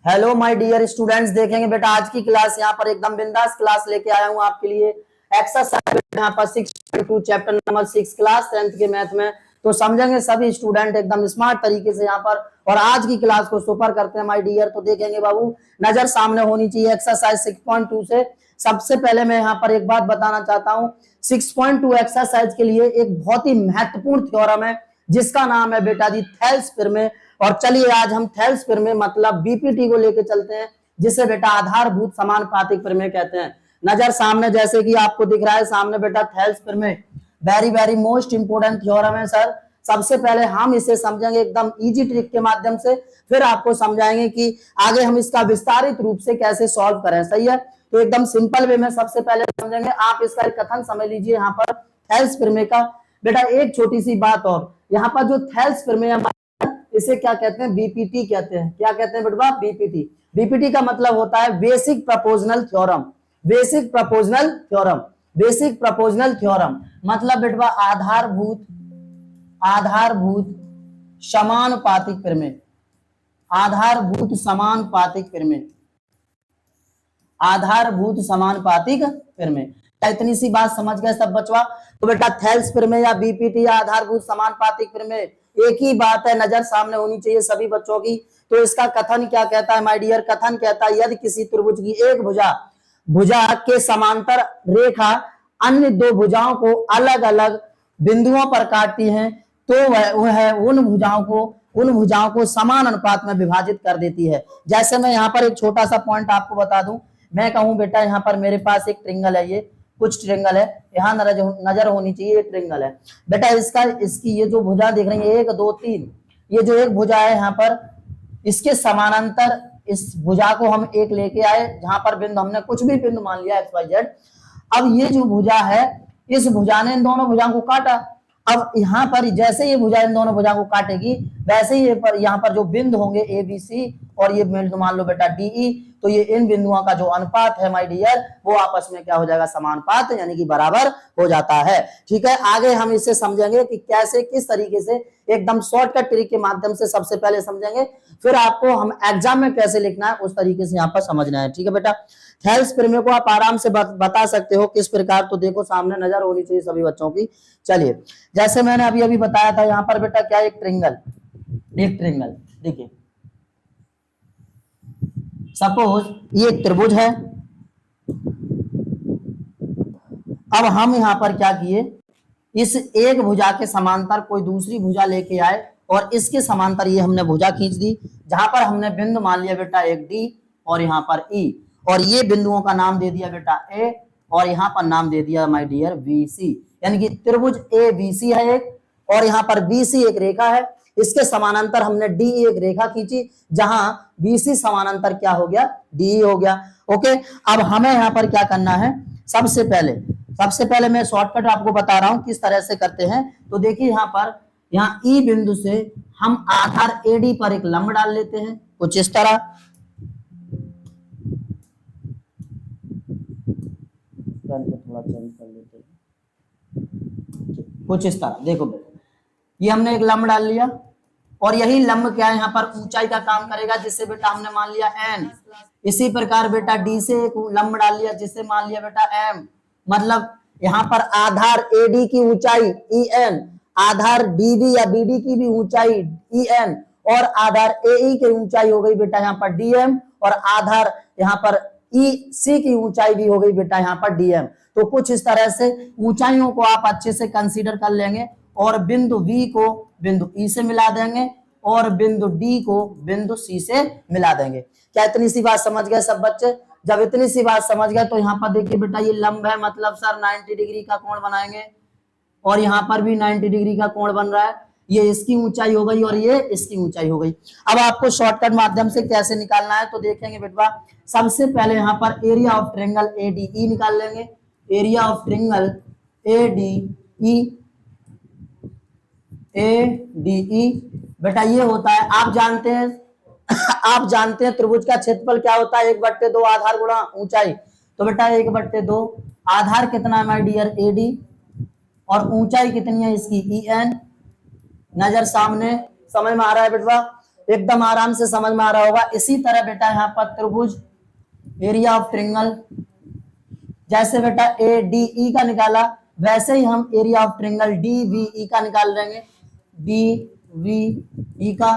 Hello my dear students, देखेंगे बेटा आज की क्लास यहाँ पर एकदम बिंदास क्लास लेके आया हूँ आपके लिए। एक्सरसाइज यहाँ पर 6.2 चैप्टर नंबर 6 क्लास 10th के मैथ में। तो समझेंगे सभी स्टूडेंट एकदम स्मार्ट तरीके से यहाँ पर, और आज की क्लास को सुपर करते हैं माय डियर। तो देखेंगे बाबू, नजर सामने होनी चाहिए एक्सरसाइज 6.2 से। सबसे पहले मैं यहाँ पर एक बात बताना चाहता हूँ, 6.2 एक्सरसाइज के लिए एक बहुत ही महत्वपूर्ण थ्योरम है जिसका नाम है बेटा जी थेल्स प्रमेय। और चलिए आज हम थेल्स प्रमेय मतलब बीपीटी को लेके चलते हैं, जिसे बेटा आधारभूत समानुपातिक प्रमेय कहते हैं। नजर सामने जैसे कि आपको दिख रहा है सामने बेटा थेल्स प्रमेय, very very most important theorem है सर। सबसे पहले हम इसे समझेंगे एकदम इजी ट्रिक के माध्यम से, फिर आपको समझाएंगे कि आगे हम इसका विस्तारित रूप से कैसे सॉल्व करें। सही है, तो एकदम सिंपल वे में सबसे पहले समझेंगे। आप इसका एक कथन समझ लीजिए यहाँ पर थेल्स प्रमेय का। बेटा एक छोटी सी बात और, यहाँ पर जो थेल्स प्रमेय इसे क्या कहते हैं, बीपीटी कहते हैं। क्या कहते हैं बेटा, बीपीटी। बीपीटी का मतलब होता है basic proportional theorem. Basic proportional theorem, basic proportional theorem मतलब बेटा आधारभूत आधारभूत समानुपातिक प्रमेय। आधारभूत समानुपातिक प्रमेय, आधारभूत समानुपातिक प्रमेय। इतनी सी बात समझ गए सब बचवा। तो बेटा थेल्स प्रमेय या बीपीटी या आधारभूत समानुपातिक प्रमेय एक ही बात है, नजर सामने होनी चाहिए सभी बच्चों की। तो इसका कथन क्या कहता है माय डियर, कथन कहता है यदि किसी त्रिभुज की एक भुजा के समांतर रेखा अन्य दो भुजाओं को अलग अलग बिंदुओं पर काटती है तो वह उन भुजाओं को समान अनुपात में विभाजित कर देती है। जैसे मैं यहाँ पर एक छोटा सा पॉइंट आपको बता दूं, मैं कहूं बेटा यहाँ पर मेरे पास एक ट्रिंगल है, ये कुछ ट्रिंगल है, यहाँ नजर होनी चाहिए, ट्रिंगल है बेटा। इसकी ये जो भुजा देख रही है 1 2 3, ये जो एक भुजा है यहाँ पर, इसके समानांतर इस भुजा को हम एक लेके आए, जहां पर बिंदु हमने कुछ भी बिंदु मान लिया XYZ। अब ये जो भुजा है, इस भुजा ने इन दोनों भुजाओं को काटा। अब यहाँ पर जैसे ये भुजा इन दोनों भुजाओं को काटेगी, वैसे ही यहाँ पर जो बिंदु होंगे ABC और ये बिंदु मान लो बेटा DE, तो ये इन बिंदुओं का जो अनुपात है माय डियर वो आपस में क्या हो जाएगा, समानुपात, यानी कि बराबर हो जाता है। ठीक है, आगे हम इसे समझेंगे कि कैसे किस तरीके से, एकदम शॉर्टकट ट्रिक के माध्यम से सबसे पहले समझेंगे, फिर आपको हम एग्जाम में कैसे लिखना है उस तरीके से यहाँ पर समझना है। ठीक है बेटा, थेल्स प्रमेय को आप आराम से बता सकते हो किस प्रकार, तो देखो सामने नजर होनी चाहिए सभी बच्चों की। चलिए जैसे मैंने अभी अभी बताया था यहाँ पर बेटा क्या, एक ट्रिंगल देखिए, सपोज ये त्रिभुज है। अब हम यहाँ पर क्या किए, इस एक भुजा के समांतर कोई दूसरी भुजा लेके आए और इसके समांतर ये हमने भुजा खींच दी, जहां पर हमने बिंदु मान लिया बेटा एक D और यहाँ पर E, और ये बिंदुओं का नाम दे दिया बेटा A और यहाँ पर नाम दे दिया माय डियर BC। यानी कि त्रिभुज ABC है एक, और यहाँ पर BC एक रेखा है, इसके समानांतर हमने DE एक रेखा खींची, जहां BC समानांतर क्या हो गया, DE हो गया। ओके, अब हमें यहाँ पर क्या करना है, सबसे पहले मैं शॉर्टकट आपको बता रहा हूं किस तरह से करते हैं। तो देखिए यहाँ पर, यहाँ E बिंदु से हम आधार AD पर एक लंब डाल लेते हैं कुछ इस तरह, थोड़ा चेंज कर लेते हैं कुछ इस तरह। देखो बेटा, ये हमने एक लंब डाल लिया, और यही लंब क्या है यहाँ पर ऊंचाई का काम करेगा, जिससे बेटा हमने मान लिया n। इसी प्रकार बेटा D से एक लंब डाल लिया, जिससे मान लिया बेटा m। मतलब यहाँ पर आधार AD की ऊंचाई EN, आधार DB या BD की भी ऊंचाई EN, और आधार AE की ऊंचाई हो गई बेटा यहाँ पर DM, और आधार यहाँ पर EC की ऊंचाई भी हो गई बेटा यहाँ पर DM। तो कुछ इस तरह से ऊंचाइयों को आप अच्छे से कंसीडर कर लेंगे, और बिंदु B को बिंदु E से मिला देंगे, और बिंदु D को बिंदु C से मिला देंगे। क्या इतनी सी बात समझ गए सब बच्चे? जब इतनी सी बात समझ गए तो यहाँ पर देखिए बेटा ये लंब है, मतलब सर 90 डिग्री का कोण बनाएंगे, और यहाँ पर भी 90 डिग्री का कोण बन रहा है। ये इसकी ऊंचाई हो गई और ये इसकी ऊंचाई हो गई। अब आपको शॉर्टकट माध्यम से कैसे निकालना है, तो देखेंगे बेटा, सबसे पहले यहाँ पर एरिया ऑफ ट्रायंगल ADE निकाल लेंगे। एरिया ऑफ ट्रायंगल ADE बेटा ये होता है, आप जानते हैं त्रिभुज का क्षेत्रफल क्या होता है, 1/2 आधार गुणा ऊंचाई। तो बेटा 1/2 आधार कितना है माय डियर AD, और ऊंचाई कितनी है इसकी EN। नजर सामने, समझ में आ रहा है बेटा? एकदम आराम से समझ में आ रहा होगा। इसी तरह बेटा यहाँ पर त्रिभुज एरिया ऑफ ट्रायंगल, जैसे बेटा ए डी ई का निकाला वैसे ही हम area of triangle D V E का निकाल लेंगे। डी वी ई का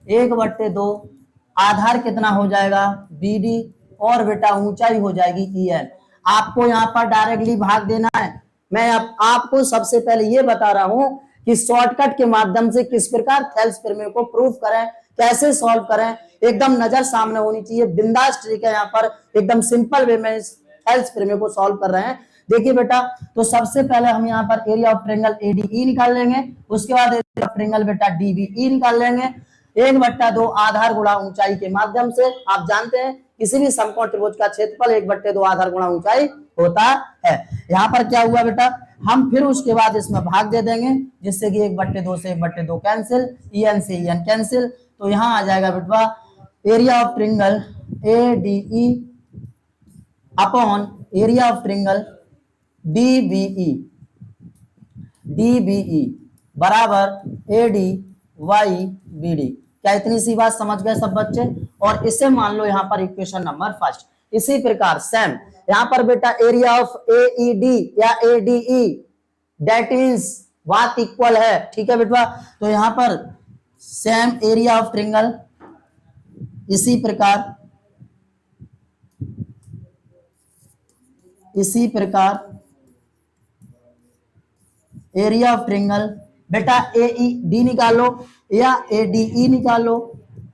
1/2 आधार कितना हो जाएगा बी डी, और बेटा ऊंचाई हो जाएगी ई एन। आपको यहाँ पर डायरेक्टली भाग देना है। मैं अब आपको सबसे पहले ये बता रहा हूं कि शॉर्टकट के माध्यम से किस प्रकार थेल्स प्रमेय को प्रूव करें, कैसे सॉल्व करें, एकदम नजर सामने होनी चाहिए। बिंदास तरीका यहाँ पर एकदम सिंपल वे में थेल्स प्रमेय को सॉल्व कर रहे हैं। देखिए बेटा, तो सबसे पहले हम यहाँ पर एरिया ऑफ ट्रायंगल एडीई निकाल लेंगे, उसके बाद एरिया ऑफ ट्रायंगल बेटा डीबीई निकाल लेंगे। 1/2 आधार गुणा ऊंचाई के माध्यम से, आप जानते हैं किसी भी समकोण त्रिभुज का क्षेत्रफल 1/2 आधार गुणा ऊंचाई होता है। यहाँ पर क्या हुआ बेटा, हम फिर उसके बाद इसमें भाग दे देंगे, जिससे कि 1/2 से 1/2 कैंसिल, ईएन से ईएन कैंसिल, तो यहाँ आ जाएगा बेटा area of triangle ADE upon area of triangle DBE, DBE बराबर एडी वाई बीडी। क्या इतनी सी बात समझ गए सब बच्चे? और इसे मान लो यहाँ पर इक्वेशन नंबर फर्स्ट। इसी प्रकार सेम यहाँ पर बेटा एरिया ऑफ एईडी या एडीई दैट मींस बात इक्वल है, ठीक है बेटा। तो यहाँ पर सेम एरिया ऑफ ट्रायंगल, इसी प्रकार एरिया ऑफ ट्रायंगल बेटा ए डी निकालो या ए डी ई निकालो,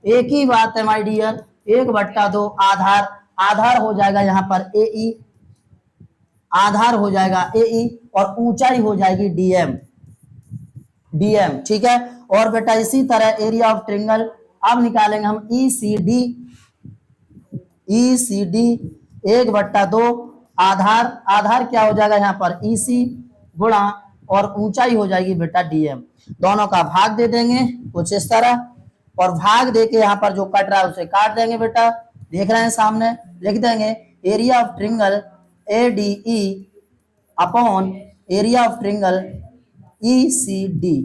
एक ही बात है माय डियर। 1/2 आधार, आधार हो जाएगा यहाँ पर ए ई, आधार हो जाएगा ए ई, और ऊंचाई हो जाएगी डीएम, डीएम, ठीक है। और बेटा इसी तरह एरिया ऑफ ट्रायंगल अब निकालेंगे हम ई सी डी, ई सी डी 1/2 आधार, आधार क्या हो जाएगा यहाँ पर ई सी गुणा, और ऊंचाई हो जाएगी बेटा डीएम। दोनों का भाग दे देंगे कुछ इस तरह, और भाग देके यहाँ पर जो कट रहा है उसे काट देंगे बेटा, देख रहे हैं सामने, लिख देंगे area of triangle ADE upon area of triangle ECD,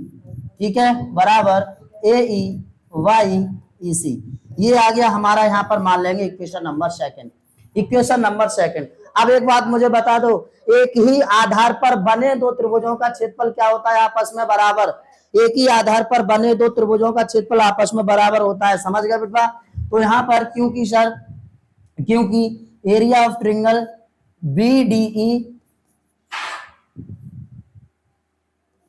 ठीक है, बराबर एई वाई ई सी। ये आ गया हमारा, यहाँ पर मान लेंगे equation number second, equation number second. अब एक बात मुझे बता दो, एक ही आधार पर बने दो त्रिभुजों का क्षेत्रफल क्या होता है आपस में बराबर? एक ही आधार पर बने दो त्रिभुजों का क्षेत्रफल आपस में बराबर होता है, समझ गए बेटा? तो यहाँ पर क्योंकि सर, क्योंकि area of triangle BDE,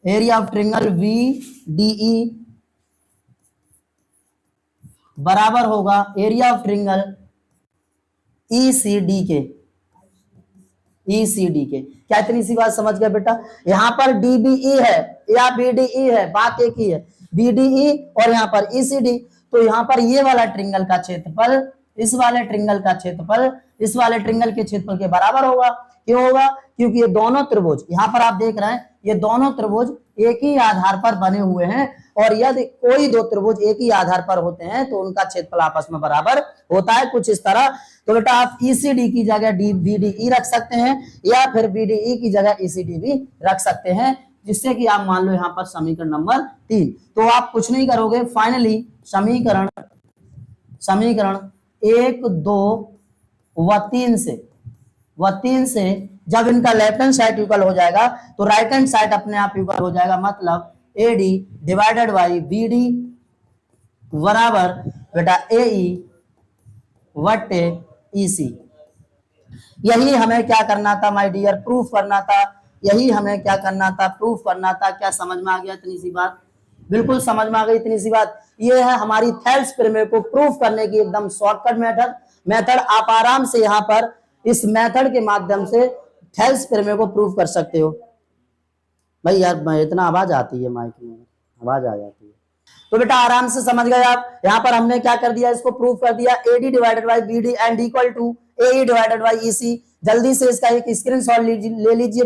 area of triangle BDE बराबर होगा एरिया ऑफ ट्रायंगल ईसीडी के, ईसीडी के। क्या इतनी सी बात समझ गए बेटा? यहाँ पर डीबीई है या बीडीई है, बात एक ही है, बीडीई और यहाँ पर ईसीडी। तो यहाँ पर ये वाला ट्रायंगल का क्षेत्रफल इस वाले ट्रायंगल का क्षेत्रफल इस वाले ट्रायंगल के क्षेत्रफल के बराबर होगा। क्यों होगा? क्योंकि ये दोनों त्रिभुज, यहाँ पर आप देख रहे हैं, ये दोनों त्रिभुज एक ही आधार पर बने हुए हैं, और यदि कोई दो त्रिभुज एक ही आधार पर होते हैं तो उनका क्षेत्रफल आपस में बराबर होता है, कुछ इस तरह। तो बेटा आप ईसीडी की जगह बीडीई रख सकते हैं, या फिर बीडीई की जगह ईसीडी भी रख सकते हैं, जिससे कि आप मान लो यहाँ पर समीकरण नंबर 3। तो आप कुछ नहीं करोगे, फाइनली समीकरण 1, 2 व 3 से जब इनका लेफ्ट हैंड साइड इक्वल हो जाएगा तो राइट हैंड साइड अपने आप इक्वल हो जाएगा, मतलब एडी डिवाइडेड बाई बीडी बराबर बेटा एई वटे ईसी। यही हमें क्या करना था माय डियर, प्रूफ करना था। यही हमें क्या करना था, प्रूफ करना था। क्या समझ में आ गया इतनी सी बात? बिल्कुल समझ में आ गई इतनी सी बात। ये है हमारी थेल्स प्रमेय को प्रूफ करने की एकदम शॉर्टकट मेथड। आप आराम से यहाँ पर इस मेथड के माध्यम से थेल्स प्रमेय को प्रूफ कर सकते हो। भाई यार इतना आवाज आती है, माइक में आवाज आ जाती है। तो बेटा आराम से समझ गए आप। यहाँ पर हमने क्या कर दिया, इसको प्रूफ कर दिया, AD divided by BD and equal to AE divided by EC. जल्दी से इसका एक स्क्रीनशॉट ले लीजिए।